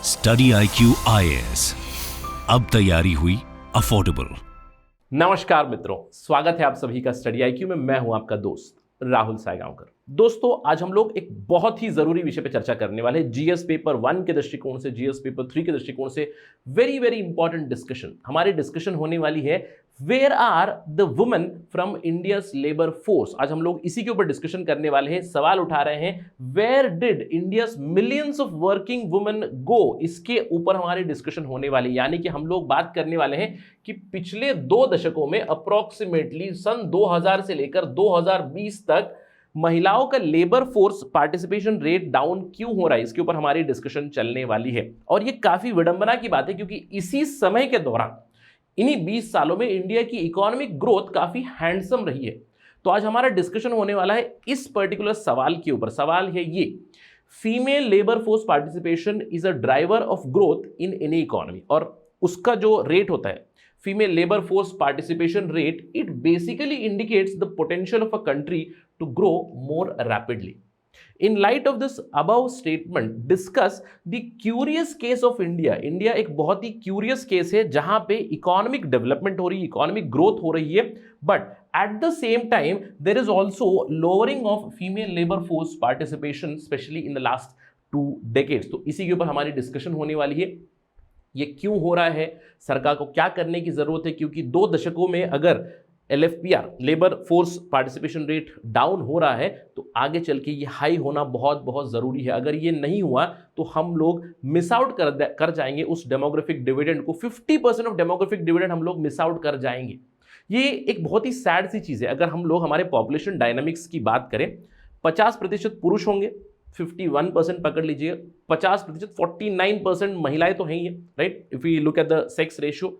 Study IQ IAS, अब तैयारी हुई अफोर्डेबल। नमस्कार मित्रों, स्वागत है आप सभी का स्टडी IQ में। मैं हूं आपका दोस्त राहुल सायगांवकर। दोस्तों, आज हम लोग एक बहुत ही जरूरी विषय पे चर्चा करने वाले हैं। जीएस पेपर 1 के दृष्टिकोण से, जीएस पेपर 3 के दृष्टिकोण से वेरी वेरी इंपॉर्टेंट डिस्कशन हमारी डिस्कशन होने वाली है। Where are the women from India's labour force. आज हम लोग इसी के ऊपर डिस्कशन करने वाले हैं, सवाल उठा रहे हैं। Where did India's millions of working women go, इसके ऊपर हमारी डिस्कशन होने वाली। यानी कि हम लोग बात करने वाले हैं कि पिछले 2 दशकों में अप्रोक्सीमेटली सन 2000 से लेकर 2020 तक महिलाओं का labour force participation rate down क्यों हो रहा है, इसके ऊपर हमारी डिस्कशन चलने वाली है। और ये काफी विडंबना की बात है, क्योंकि इसी समय के दौरान, इन्हीं 20 सालों में इंडिया की इकोनॉमिक ग्रोथ काफी हैंडसम रही है। तो आज हमारा डिस्कशन होने वाला है इस पर्टिकुलर सवाल के ऊपर। सवाल है ये: female labour force participation is a driver of growth in any economy. और उसका जो रेट होता है, female labour force participation rate, it basically indicates the potential of a country to grow more rapidly. In light of this above statement, discuss the curious case of India. India एक बहुत ही curious case है जहां पे economic development हो रही है, economic growth हो रही है, but at the same time there is also lowering of female labour force participation, especially in the last 2 decades। तो इसी के ऊपर हमारी डिस्कशन होने वाली है। ये क्यों हो रहा है, सरकार को क्या करने की जरूरत है, क्योंकि 2 दशकों में अगर LFPR labour force participation rate down हो रहा है तो आगे चल के ये हाई होना बहुत बहुत ज़रूरी है। अगर ये नहीं हुआ तो हम लोग मिस आउट कर जाएंगे उस डेमोग्राफिक डिविडेंड को। 50% ऑफ डेमोग्राफिक डिविडेंड हम लोग मिस आउट कर जाएंगे। ये एक बहुत ही सैड सी चीज़ है। अगर हम लोग हमारे पॉपुलेशन डायनामिक्स की बात करें, 50% पुरुष होंगे, 51% पकड़ लीजिए, 50%, 49% महिलाएं तो हैं ही है, right. If you look at the sex ratio,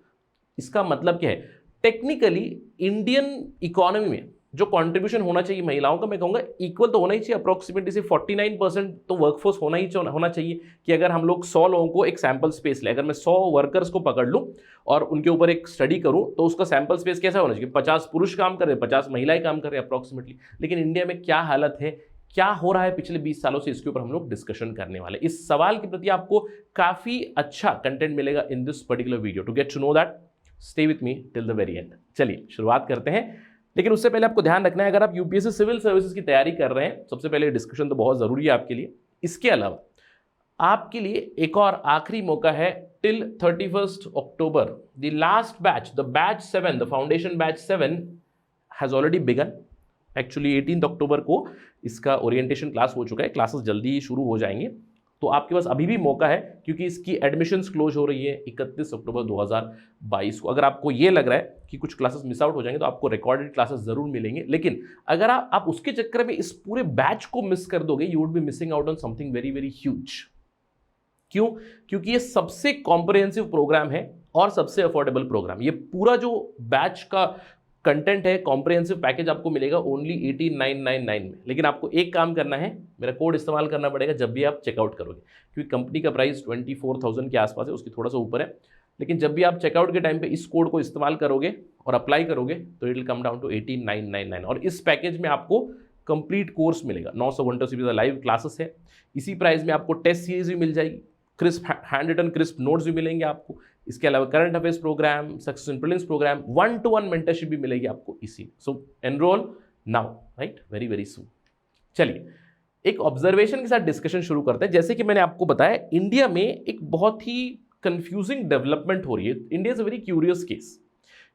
इसका मतलब क्या है? टेक्निकली इंडियन इकोनॉमी में जो कंट्रीब्यूशन होना चाहिए महिलाओं का, मैं कहूँगा इक्वल तो होना ही चाहिए। अप्रोक्सीमेटली से 49% तो वर्कफोर्स होना चाहिए। कि अगर हम लोग 100 लोगों को एक सैंपल स्पेस ले, अगर मैं 100 वर्कर्स को पकड़ लूँ और उनके ऊपर एक स्टडी करूँ, तो उसका सैंपल स्पेस कैसा होना चाहिए? 50 पुरुष काम कर रहे हैं, 50 महिलाएं काम कर रहे हैं अप्रोक्सीमेटली। लेकिन इंडिया में क्या हालत है, क्या हो रहा है पिछले 20 सालों से, इसके ऊपर हम लोग डिस्कशन करने वाले। इस सवाल के प्रति आपको काफ़ी अच्छा कंटेंट मिलेगा in this particular video. To get to know that, stay with me till the very end. चलिए शुरुआत करते हैं। लेकिन उससे पहले आपको ध्यान रखना है, अगर आप यूपीएससी सिविल सर्विसेज की तैयारी कर रहे हैं, सबसे पहले डिस्कशन तो बहुत ज़रूरी है आपके लिए। इसके अलावा आपके लिए एक और आखिरी मौका है, till 31 October the last batch, the batch 7, the foundation batch 7 has already begun. Actually 18 अक्टूबर को इसका ओरिएंटेशन क्लास हो चुका है, क्लासेस जल्दी ही शुरू हो जाएंगे। तो आपके पास अभी भी मौका है, क्योंकि इसकी एडमिशन्स क्लोज हो रही है 31 अक्टूबर 2022 को। अगर आपको ये लग रहा है कि कुछ क्लासेस मिस आउट हो जाएंगे, तो आपको रिकॉर्डेड क्लासेस जरूर मिलेंगे। लेकिन अगर आप उसके चक्कर में इस पूरे बैच को मिस कर दोगे, you would be missing out on something very very huge. क्यों? क्योंकि ये सबसे कॉम्प्रिहेंसिव प्रोग्राम है और सबसे अफोर्डेबल प्रोग्राम। ये पूरा जो बैच का कंटेंट है, कॉम्प्रिहेंसिव पैकेज आपको मिलेगा ओनली 18,999 में। लेकिन आपको एक काम करना है, मेरा कोड इस्तेमाल करना पड़ेगा जब भी आप चेकआउट करोगे, क्योंकि कंपनी का प्राइस 24,000 के आसपास है, उसकी थोड़ा सा ऊपर है। लेकिन जब भी आप चेकआउट के टाइम पे इस कोड को इस्तेमाल करोगे और अप्लाई करोगे, तो it will come down to 18,999। और इस पैकेज में आपको कंप्लीट कोर्स मिलेगा, 900 घंटों से भी लाइव क्लासेस है। इसी प्राइस में आपको टेस्ट सीरीज भी मिल जाएगी, crisp handwritten crisp notes भी मिलेंगे आपको। इसके अलावा current affairs programme, success in prelims programme, 1-to-1 mentorship भी मिलेगी आपको इसी। So enrol now, right, very very soon. चलिए एक ऑब्जर्वेशन के साथ डिस्कशन शुरू करते हैं। जैसे कि मैंने आपको बताया, इंडिया में एक बहुत ही कंफ्यूजिंग डेवलपमेंट हो रही है। India is a very curious case,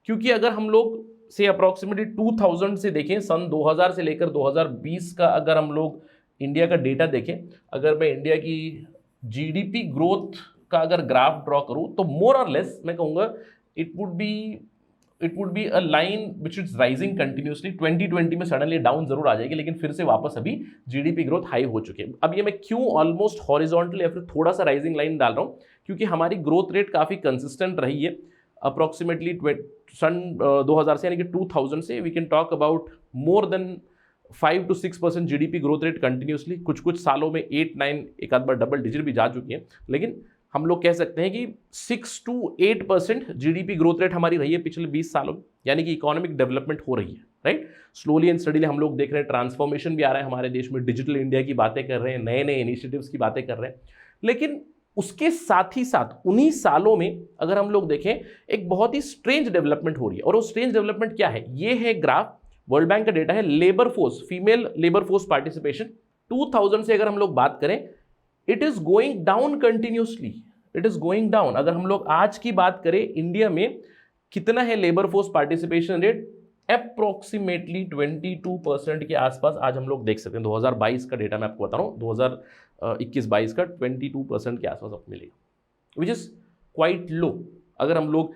क्योंकि अगर हम लोग से अप्रोक्सीमेटली 2000 से देखें, सन 2000 से लेकर 2020 का अगर हम लोग इंडिया का डेटा देखें, अगर मैं इंडिया की जीडीपी ग्रोथ का अगर ग्राफ ड्रॉ करूं, तो मोर और लेस मैं कहूंगा it would be a line which is rising continuously. 2020 में सडनली डाउन जरूर आ जाएगी, लेकिन फिर से वापस अभी जीडीपी ग्रोथ हाई हो चुकी है। अब ये मैं क्यों ऑलमोस्ट हॉरिजॉन्टल या फिर थोड़ा सा राइजिंग लाइन डाल रहा हूं, क्योंकि हमारी ग्रोथ रेट काफी कंसिस्टेंट रही है। अप्रोक्सीमेटली सन 2000 से, यानी कि 2000 से we can talk about more than 5 to 6% GDP growth rate continuously. कुछ कुछ सालों में 8-9, एक आध बार डबल डिजिट भी जा चुकी है। लेकिन हम लोग कह सकते हैं कि 6 to 8% जीडीपी ग्रोथ रेट हमारी रही है पिछले 20 सालों में। यानी कि इकोनॉमिक डेवलपमेंट हो रही है, राइट। स्लोली एंड स्टडीली हम लोग देख रहे हैं, ट्रांसफॉर्मेशन भी आ रहा है हमारे देश में, डिजिटल इंडिया की बातें कर रहे हैं, नए नए इनिशिएटिव्स की बातें कर रहे हैं। लेकिन उसके साथ ही साथ उन्हीं सालों में अगर हम लोग देखें एक बहुत ही स्ट्रेंज डेवलपमेंट हो रही है। और वो स्ट्रेंज डेवलपमेंट क्या है, ये है ग्राफ, वर्ल्ड बैंक का डेटा है, labour force, female labour force participation 2000 से अगर हम लोग बात करें, it is going down continuously, it is going down. अगर हम लोग आज की बात करें, इंडिया में कितना है labour force participation rate, approximately 22% के आसपास आज हम लोग देख सकते हैं। 2022 का डेटा मैं आपको बता रहा हूँ, 2021-22 का 22% के आसपास आपको मिलेगा, विच इज क्वाइट लो। अगर हम लोग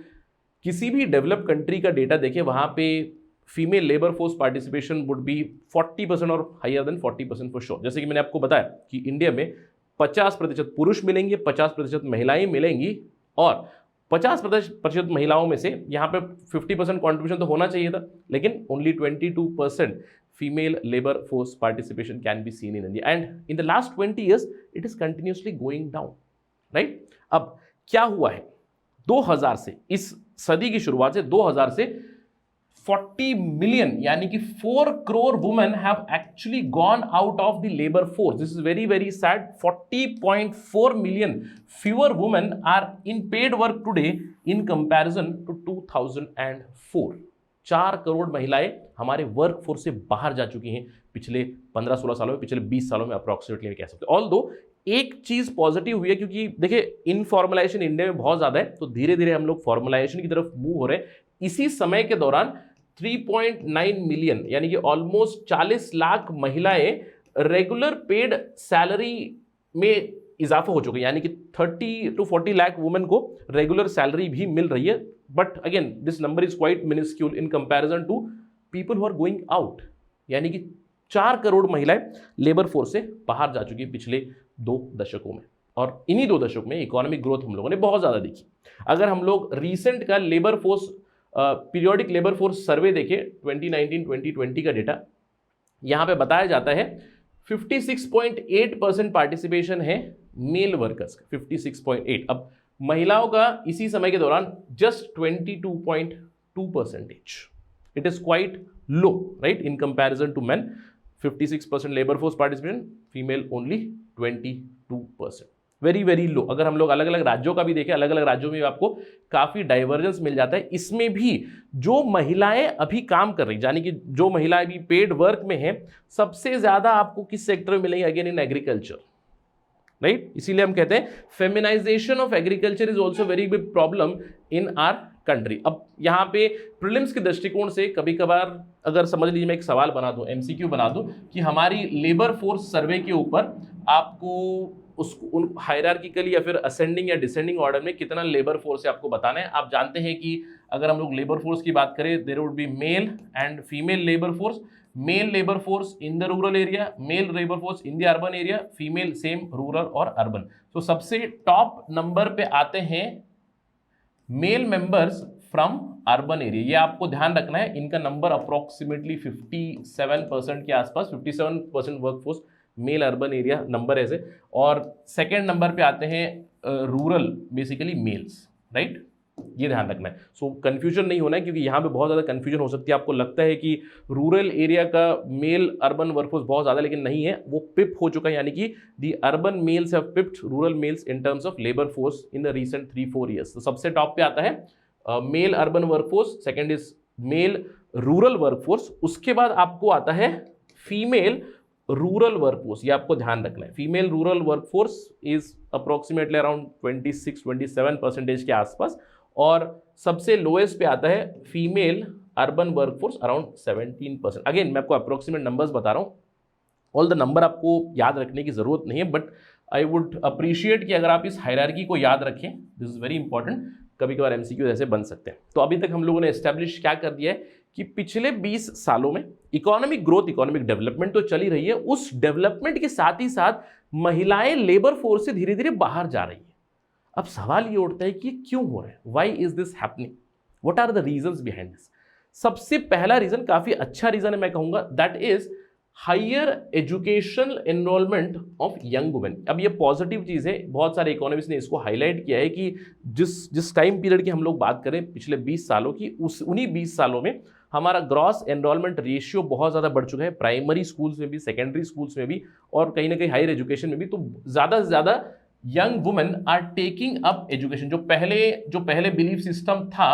किसी भी डेवलप कंट्री का डेटा देखें, वहां पे female labour force participation would be 40% और हायर देन 40% फॉर श्योर। जैसे कि मैंने आपको बताया कि इंडिया में 50% पुरुष मिलेंगे, 50% महिलाएं मिलेंगी, और 50% महिलाओं में से यहाँ पे 50% कॉन्ट्रीब्यूशन तो होना चाहिए था, लेकिन only 22% female labour force participation can be seen in India, and in the last 20 years it is continuously going down, right. अब क्या हुआ है, 2000 से, इस सदी की शुरुआत से 2000 से 40 मिलियन यानी कि 4 crore women have actually gone out of the labour force. This is very very sad. 40.4 million fewer women are in paid work today in comparison to 2004। 4 crore महिलाएं हमारे वर्क फोर्स से बाहर जा चुकी हैं पिछले 15-16 सालों में, पिछले 20 सालों में अप्रोक्सीमेटली कह सकते हैं। ऑल्दो एक चीज पॉजिटिव हुई है, क्योंकि देखिए इनफॉर्मलाइजेशन इंडिया में बहुत ज्यादा है, तो धीरे धीरे हम लोग फॉर्मलाइजेशन की तरफ मूव हो रहे हैं। इसी समय के दौरान 3.9 मिलियन यानी कि ऑलमोस्ट 40 लाख महिलाएं रेगुलर पेड सैलरी में इजाफा हो चुका है, यानी कि 30 to 40 लाख वुमेन को रेगुलर सैलरी भी मिल रही है। But again this number is quite minuscule in comparison to people who are going out, यानी कि 4 करोड़ महिलाएं लेबर फोर्स से बाहर जा चुकी है पिछले 2 दशकों में, और इन्हीं 2 दशकों में इकोनॉमिक ग्रोथ हम लोगों ने बहुत ज्यादा देखी। अगर हम लोग रिसेंट का labour force periodic labour force survey देखें 2019-2020 का डेटा, यहां पे बताया जाता है 56.8% पार्टिसिपेशन है मेल वर्कर्स का, 56.8। अब महिलाओं का इसी समय के दौरान just 22.2%। It is quite low, right, in comparison to men. 56% labour force participation, female only 22%, very very low. अगर हम लोग अलग अलग राज्यों का भी देखें, अलग अलग राज्यों में आपको काफी डाइवर्जेंस मिल जाता है। इसमें भी जो महिलाएं अभी काम कर रही, यानी कि जो महिलाएं अभी पेड वर्क में हैं, सबसे ज्यादा आपको किस सेक्टर में मिलेंगी, अगेन इन एग्रीकल्चर, राइट। इसीलिए हम कहते हैं feminisation of agriculture is also very big problem in our country. अब यहाँ पे प्रीलिम्स के दृष्टिकोण से कभी कभार अगर समझ लीजिए मैं एक सवाल बना दूं, एमसीक्यू बना दूं कि हमारी लेबर फोर्स सर्वे के ऊपर आपको उन हायरार्किकली या फिर असेंडिंग या डिसेंडिंग ऑर्डर में कितना लेबर फोर्स है आपको बताना है। आप जानते हैं कि अगर हम लोग लेबर फोर्स की बात करें, there would be male and female labour force. Male labour force in the rural area, male labour force in the urban area, female same rural और अर्बन। तो सबसे टॉप नंबर पे आते हैं male members from urban area, ये आपको ध्यान रखना है। इनका नंबर अप्रोक्सीमेटली 57% के आसपास, 57% workforce male urban area number ऐसे। और सेकेंड नंबर पे आते हैं रूरल बेसिकली मेल्स, राइट, ये ध्यान रखना है। सो कंफ्यूजन नहीं होना है, क्योंकि यहाँ पे बहुत ज़्यादा कंफ्यूजन हो सकती है। आपको लगता है कि रूरल एरिया का मेल अर्बन वर्कफोर्स बहुत ज़्यादा, लेकिन नहीं है, वो पिप हो चुका है, यानी कि the urban males have pipped rural males in terms of labour force in the recent 3-4 years. तो सबसे टॉप पे आता है male urban workforce, second is male rural workforce, उसके बाद आपको आता है फीमेल रूरल वर्कफोर्स। ये आपको ध्यान रखना है। Female rural workforce is approximately around 26-27% के आसपास, और सबसे लोएस्ट पे आता है female urban workforce around 17%। Again मैं आपको अप्रोक्सीमेट नंबर्स बता रहा हूँ, ऑल द नंबर आपको याद रखने की जरूरत नहीं है, बट आई वुड अप्रिशिएट कि अगर आप इस हायरार्की को याद रखें, दिस इज वेरी इंपॉर्टेंट। कभी कभार एमसीक्यू ऐसे बन सकते हैं। तो अभी तक हम लोगों ने एस्टैब्लिश क्या कर दिया है कि पिछले 20 सालों में इकोनॉमिक ग्रोथ, इकोनॉमिक डेवलपमेंट तो चली रही है, उस डेवलपमेंट के साथ ही साथ महिलाएं लेबर फोर्स से धीरे धीरे बाहर जा रही है। अब सवाल ये उठता है कि क्यों हो रहा है, why is this happening, what are the reasons behind this. सबसे पहला रीजन, काफी अच्छा रीजन है मैं कहूंगा, that is higher educational enrolment of young women. अब ये पॉजिटिव चीज है, बहुत सारे इकोनॉमिस्ट ने इसको हाईलाइट किया है कि जिस टाइम पीरियड की हम लोग बात करें पिछले 20 सालों की, उन्हीं 20 सालों में हमारा ग्रॉस एनरोलमेंट रेशियो बहुत ज़्यादा बढ़ चुका है, प्राइमरी स्कूल्स में भी, सेकेंडरी स्कूल्स में भी, और कहीं ना कहीं हायर एजुकेशन में भी। तो ज़्यादा से ज़्यादा young women are taking up education. जो पहले बिलीफ सिस्टम था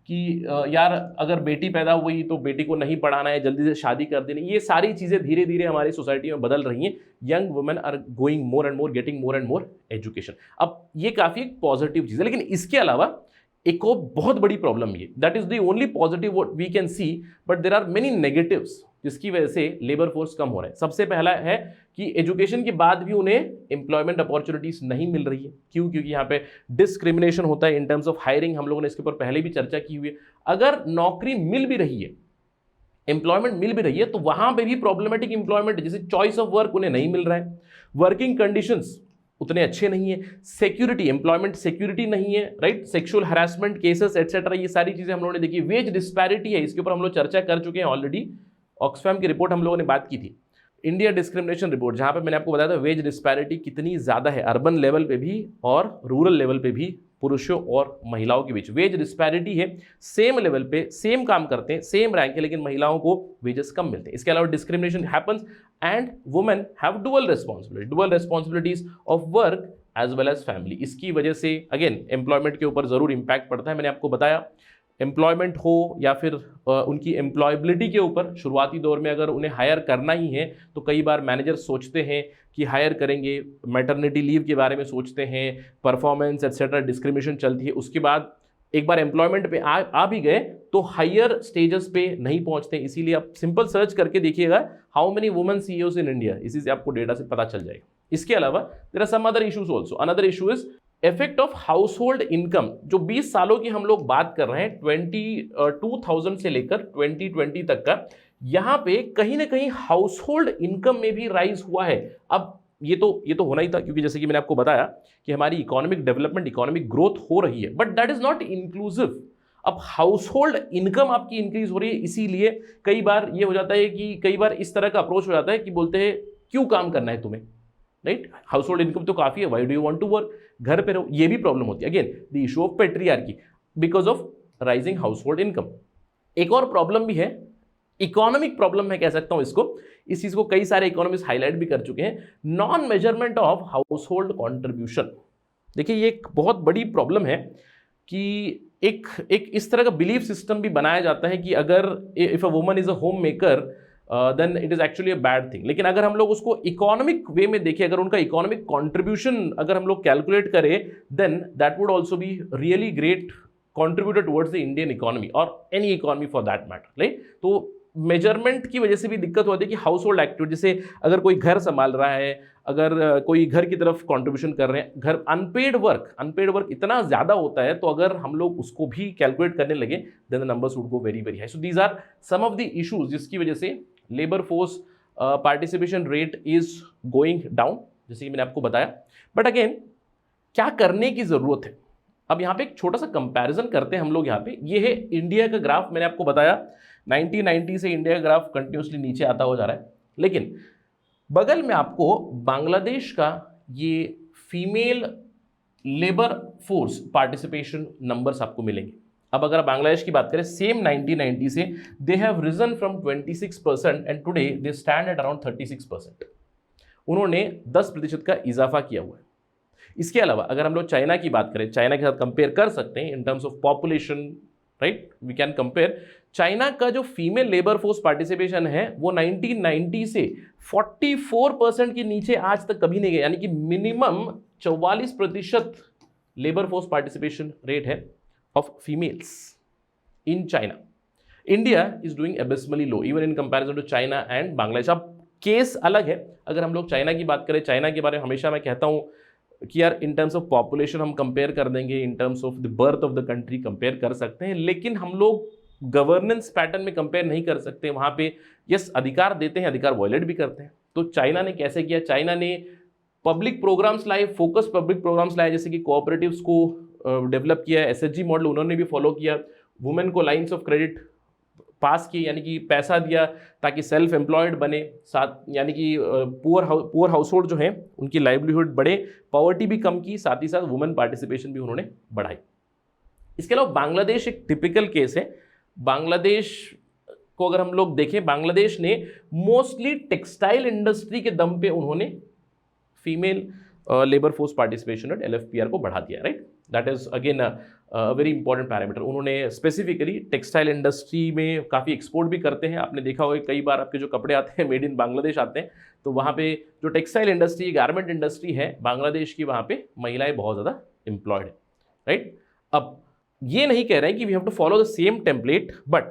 कि यार अगर बेटी पैदा हुई तो बेटी को नहीं पढ़ाना है, जल्दी से शादी कर देनी, ये सारी चीज़ें धीरे धीरे हमारी सोसाइटी में बदल रही हैं। Young women are going more and more, getting more and more education. अब ये काफ़ी पॉजिटिव चीज़ है, लेकिन इसके अलावा एक और बहुत बड़ी प्रॉब्लम ये, that is the only positive what we can see, but there are many negatives जिसकी वजह से लेबर फोर्स कम हो रहा है। सबसे पहला है कि एजुकेशन के बाद भी उन्हें एम्प्लॉयमेंट अपॉर्चुनिटीज नहीं मिल रही है। क्यों? क्योंकि यहाँ पे डिस्क्रिमिनेशन होता है इन टर्म्स ऑफ हायरिंग। हम लोगों ने इसके ऊपर पहले भी चर्चा की हुई है। अगर नौकरी मिल भी रही है, एम्प्लॉयमेंट मिल भी रही है, तो वहां पे भी प्रॉब्लमेटिक एम्प्लॉयमेंट, जैसे चॉइस ऑफ वर्क उन्हें नहीं मिल रहा है, वर्किंग कंडीशंस उतने अच्छे नहीं है, सिक्योरिटी, एम्प्लॉयमेंट सिक्योरिटी नहीं है, right, sexual harassment cases etcetera, ये सारी चीजें हम लोगों ने देखी। वेज डिस्पैरिटी है, इसके ऊपर हम लोग चर्चा कर चुके हैं ऑलरेडी। ऑक्सफैम की रिपोर्ट हम लोगों ने बात की थी, इंडिया डिस्क्रिमिनेशन रिपोर्ट, जहां पे मैंने आपको बताया था वेज डिस्पैरिटी कितनी ज्यादा है अर्बन लेवल पे भी और रूरल लेवल पे भी, पुरुषों और महिलाओं के बीच वेज डिस्पैरिटी है। सेम लेवल पे सेम काम करते हैं, सेम रैंक है, लेकिन महिलाओं को वेजेस कम मिलते हैं। इसके अलावा discrimination happens and women have dual responsibilities of work as well as family. इसकी वजह से अगेन एम्प्लॉयमेंट के ऊपर जरूर इंपैक्ट पड़ता है। मैंने आपको बताया एम्प्लॉयमेंट हो या फिर उनकी एम्प्लॉयबिलिटी के ऊपर, शुरुआती दौर में अगर उन्हें हायर करना ही है तो कई बार मैनेजर सोचते हैं कि हायर करेंगे, मैटरनिटी लीव के बारे में सोचते हैं, परफॉर्मेंस एटसेट्रा, डिस्क्रिमिनेशन चलती है। उसके बाद एक बार एम्प्लॉयमेंट पे आ भी गए तो हायर स्टेजेस पे नहीं पहुंचते। इसीलिए आप सिंपल सर्च करके देखिएगा how many women CEOs in India, इसी से आपको डेटा से पता चल जाएगा। इसके अलावा there are some other issues also. Another issue is effect of household income. जो 20 सालों की हम लोग बात कर रहे हैं, 2000 से लेकर 2020 तक का, यहां पे कहीं ना कहीं हाउस होल्ड इनकम में भी राइज हुआ है। अब ये तो होना ही था, क्योंकि जैसे कि मैंने आपको बताया कि हमारी इकोनॉमिक डेवलपमेंट, इकोनॉमिक ग्रोथ हो रही है, but that is not inclusive. अब हाउस होल्ड इनकम आपकी इंक्रीज हो रही है, इसीलिए कई बार ये हो जाता है कि कई बार इस तरह का अप्रोच हो जाता है कि बोलते हैं क्यों काम करना है तुम्हें, राइट, हाउस होल्ड इनकम तो काफी है, why do you want to work, घर पे रहो। ये भी प्रॉब्लम होती है। Again the issue of patriarchy because of rising household income. एक और प्रॉब्लम भी है, इकोनॉमिक प्रॉब्लम मैं कह सकता हूं इसको, इस चीज को कई सारे इकोनॉमिस्ट हाईलाइट भी कर चुके हैं, non measurement of house hold contribution. देखिए ये एक बहुत बड़ी प्रॉब्लम है कि एक इस तरह का बिलीफ सिस्टम भी बनाया जाता है कि अगर if a woman is a homemaker then it is actually a bad thing. लेकिन अगर हम लोग उसको इकोनॉमिक वे में देखें, अगर उनका इकोनॉमिक कॉन्ट्रीब्यूशन अगर हम लोग कैलकुलेट करें, then that would also be really great contributor towards the Indian economy और any economy for that matter, right. तो मेजरमेंट की वजह से भी दिक्कत होती है कि हाउस होल्ड एक्टिविटी, जैसे अगर कोई घर संभाल रहा है, अगर कोई घर की तरफ कंट्रीब्यूशन कर रहे हैं, घर अनपेड वर्क इतना ज़्यादा होता है, तो अगर हम लोग उसको भी कैलकुलेट करने लगे then the numbers would go very very high. So these are some of the issues जिसकी वजह से labour force participation rate is going down, जैसे कि मैंने आपको बताया। बट अगेन क्या करने की ज़रूरत है? अब यहाँ पे एक छोटा सा कंपैरिजन करते हैं हम लोग। यहाँ पे ये है इंडिया का ग्राफ, मैंने आपको बताया 1990 से इंडिया का ग्राफ कंटिन्यूसली नीचे आता हो जा रहा है, लेकिन बगल में आपको बांग्लादेश का ये female labour force participation numbers आपको मिलेंगे। अब अगर बांग्लादेश की बात करें, सेम 1990 से they have risen from 26% and today they stand at around 36%। उन्होंने 10% का इजाफा किया हुआ है। इसके अलावा अगर हम लोग चाइना की बात करें, चाइना के साथ कंपेयर कर सकते हैं in terms of population, right, we can compare. China का जो फीमेल लेबर फोर्स पार्टिसिपेशन है वो 1990 से 44% के नीचे आज तक कभी नहीं गया, यानी कि minimum 44% labour force participation rate है of females in China. India is doing abysmally low even in comparison to China and Bangladesh. अब केस अलग है, अगर हम लोग चाइना की बात करें, चाइना के बारे में हमेशा मैं कहता हूं कि यार इन टर्म्स ऑफ पॉपुलेशन हम कंपेयर कर देंगे, इन terms of the birth of the country compare कर सकते हैं, लेकिन हम लोग गवर्नेंस पैटर्न में कंपेयर नहीं कर सकते। वहां पे यस अधिकार देते हैं, अधिकार वॉयलेट भी करते हैं। तो चाइना ने कैसे किया? चाइना ने पब्लिक प्रोग्राम्स लाए, फोकस पब्लिक प्रोग्राम्स लाए, जैसे कि कोऑपरेटिव्स को डेवलप किया, एसएचजी मॉडल उन्होंने भी फॉलो किया, वुमेन को लाइन्स ऑफ क्रेडिट पास किए, यानी कि पैसा दिया ताकि सेल्फ एम्प्लॉयड बने, साथ यानी कि पुअर हाउस होल्ड जो हैं उनकी लाइवलीहुड बढ़े, पॉवर्टी भी कम की, साथ ही साथ वुमेन पार्टिसिपेशन भी उन्होंने बढ़ाई। इसके अलावा बांग्लादेश एक टिपिकल केस है। बांग्लादेश को अगर हम लोग देखें, बांग्लादेश ने मोस्टली टेक्सटाइल इंडस्ट्री के दम पे उन्होंने female labour force participation rate LFPR को बढ़ा दिया, right. That is again very important parameter. उन्होंने स्पेसिफिकली टेक्सटाइल इंडस्ट्री में काफ़ी एक्सपोर्ट भी करते हैं। आपने देखा होगा कई बार आपके जो कपड़े आते हैं मेड इन बांग्लादेश आते हैं, तो वहाँ पे जो टेक्सटाइल इंडस्ट्री, गारमेंट इंडस्ट्री है बांग्लादेश की, वहाँ पे महिलाएं बहुत ज़्यादा एम्प्लॉयड है, राइट। अब ये नहीं कह रहे हैं कि we have to follow the same template, but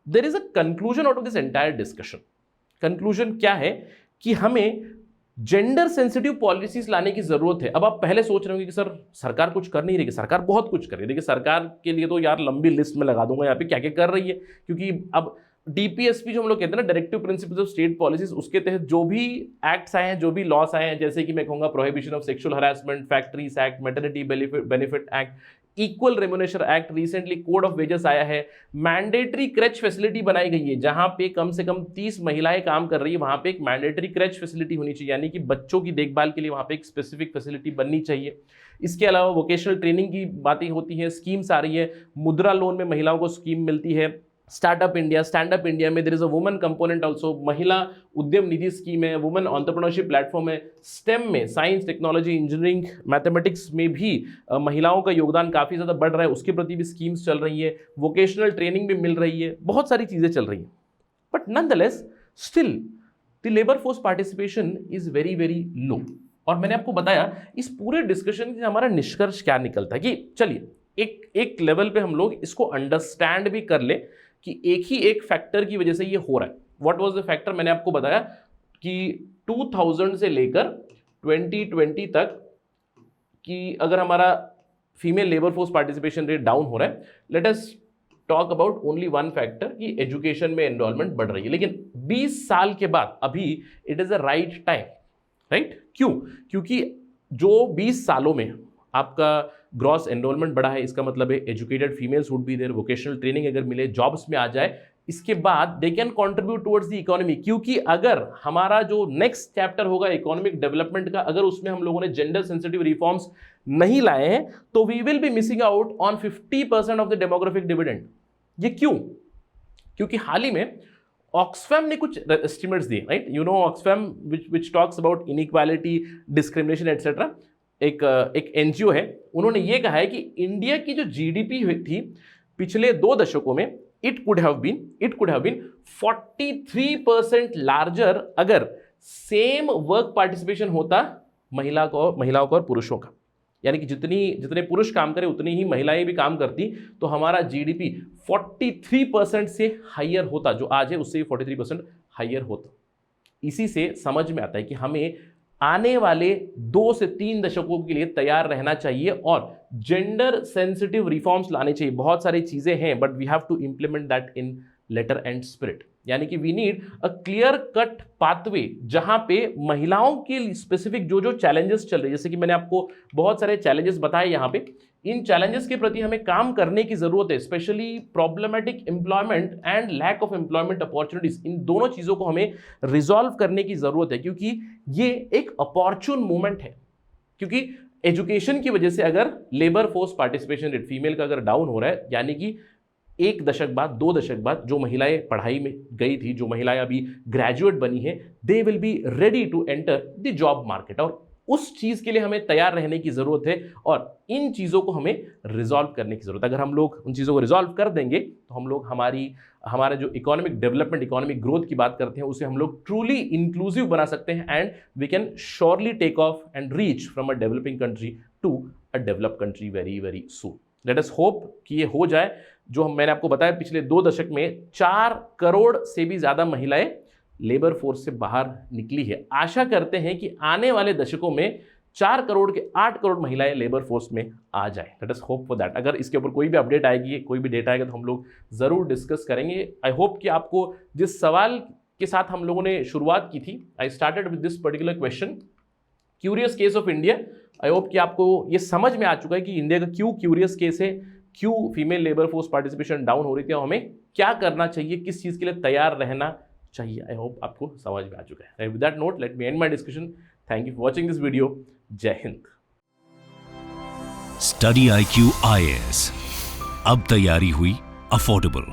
there is a conclusion out of this entire discussion. Conclusion क्या है कि हमें जेंडर सेंसिटिव पॉलिसीज लाने की जरूरत है। अब आप पहले सोच रहे होंगे कि सर सरकार कुछ कर नहीं रही है। सरकार बहुत कुछ कर रही है। देखिए सरकार के लिए तो यार लंबी लिस्ट में लगा दूंगा यहाँ पे क्या क्या कर रही है, क्योंकि अब DPSP जो हम लोग कहते हैं ना, directive principles of state policies, उसके तहत जो भी एक्ट्स आए हैं, जो भी लॉस आए हैं, जैसे कि मैं कहूँगा prohibition of sexual harassment, factories act, maternity benefit act, equal remuneration act, recently code of wages आया है, मैंडेटरी क्रेच फैसिलिटी बनाई गई है, जहां पे कम से कम 30 महिलाएं काम कर रही है, वहां पे एक मैंडेटरी क्रेच फैसिलिटी होनी चाहिए, यानी कि बच्चों की देखभाल के लिए वहां पे एक स्पेसिफिक फैसिलिटी बननी चाहिए। इसके अलावा वोकेशनल ट्रेनिंग की बातें होती हैं, स्कीम्स आ रही है, मुद्रा लोन में महिलाओं को स्कीम मिलती है, स्टार्ट अप इंडिया में there is a woman component also, Mahila Udyam Nidhi scheme है, वुमन एंटरप्रेन्योरशिप प्लेटफॉर्म है, स्टेम में साइंस, टेक्नोलॉजी, इंजीनियरिंग, मैथमेटिक्स में भी महिलाओं का योगदान काफ़ी ज़्यादा बढ़ रहा है, उसके प्रति भी स्कीम्स चल रही है, वोकेशनल ट्रेनिंग भी मिल रही है, बहुत सारी चीज़ें चल रही हैं। But nonetheless still the labour force participation is very very लो। और मैंने आपको बताया इस पूरे डिस्कशन से हमारा निष्कर्ष क्या निकलता है कि चलिए एक लेवल पे हम लोग इसको अंडरस्टैंड भी कर ले कि एक फैक्टर की वजह से ये हो रहा है। What was the factor? मैंने आपको बताया कि 2000 से लेकर 2020 तक कि अगर हमारा female labour force participation rate down हो रहा है, let us talk about only one factor कि एजुकेशन में एनरोलमेंट बढ़ रही है। लेकिन 20 साल के बाद अभी it is a right time, right? क्यों? क्योंकि जो 20 सालों में आपका ग्रॉस एनरोलमेंट बढ़ा है, इसका मतलब है educated females would be there, vocational training अगर मिले, जॉब्स में आ जाए, इसके बाद they can contribute towards the economy. क्योंकि अगर हमारा जो नेक्स्ट चैप्टर होगा इकोनॉमिक डेवलपमेंट का, अगर उसमें हम लोगों ने जेंडर सेंसिटिव रिफॉर्म्स नहीं लाए हैं, तो we will be missing out on 50% of the demographic dividend. ये क्यों? क्योंकि हाल ही में ऑक्सफैम ने कुछ एस्टिमेट्स दिए, right? You know Oxfam which talks about inequality, discrimination etcetera. एक एनजीओ है, उन्होंने ये कहा है कि इंडिया की जो जीडीपी थी पिछले 2 दशकों में, it could have been 43% larger अगर सेम वर्क पार्टिसिपेशन होता महिलाओं का और पुरुषों का। यानी कि जितने पुरुष काम करें उतनी ही महिलाएं भी काम करती, तो हमारा जीडीपी 43% से हाइयर होता, जो आज है उससे 43% हाइयर होता। इसी से समझ में आता है कि हमें आने वाले 2 से 3 दशकों के लिए तैयार रहना चाहिए और जेंडर सेंसिटिव रिफॉर्म्स लाने चाहिए। बहुत सारी चीजें हैं, but we have to implement that in letter and spirit. यानी कि we need a clear cut pathway, जहां पे महिलाओं के स्पेसिफिक जो चैलेंजेस चल रहे हैं, जैसे कि मैंने आपको बहुत सारे चैलेंजेस बताए यहाँ पे, इन चैलेंजेस के प्रति हमें काम करने की जरूरत है। Specially problematic employment and lack of employment opportunities, इन दोनों चीजों को हमें रिजॉल्व करने की जरूरत है, क्योंकि ये एक अपॉर्चुन मूवमेंट है। क्योंकि एजुकेशन की वजह से अगर labour force participation rate female का अगर डाउन हो रहा है, यानी कि 1 दशक बाद, 2 दशक बाद जो महिलाएं पढ़ाई में गई थी, जो महिलाएं अभी ग्रेजुएट बनी है, they will be ready to enter the job market. और उस चीज के लिए हमें तैयार रहने की जरूरत है और इन चीजों को हमें रिजॉल्व करने की जरूरत है। अगर हम लोग उन चीजों को रिजॉल्व कर देंगे तो हम लोग हमारे जो इकोनॉमिक डेवलपमेंट, इकोनॉमिक ग्रोथ की बात करते हैं, उसे हम लोग ट्रूली इंक्लूसिव बना सकते हैं and we can surely take off and reach from a developing country to a developed country very very soon. Let us hope कि ये हो जाए। जो मैंने आपको बताया पिछले 2 दशक में 4 करोड़ से भी ज्यादा महिलाएं लेबर फोर्स से बाहर निकली है। आशा करते हैं कि आने वाले दशकों में 4 करोड़ के 8 करोड़ महिलाएं लेबर फोर्स में आ जाए। Late us hope for that. अगर इसके ऊपर कोई भी अपडेट आएगी, कोई भी डेटा आएगा, तो हम लोग जरूर डिस्कस करेंगे। आई होप कि आपको जिस सवाल के साथ हम लोगों ने शुरुआत की थी, I started with this particular question, curious case of India. I hope कि आपको ये समझ में आ चुका है कि इंडिया का क्यों क्यूरियस केस है, क्यों female labour force participation down हो रही थी और हमें क्या करना चाहिए, किस चीज़ के लिए तैयार रहना चाहिए। आई होप आपको समझ में आ चुका है। With that note, let me and my discussion. Thank you for watching this video. जय हिंद। स्टडी IQ IAS, अब तैयारी हुई अफोर्डेबल।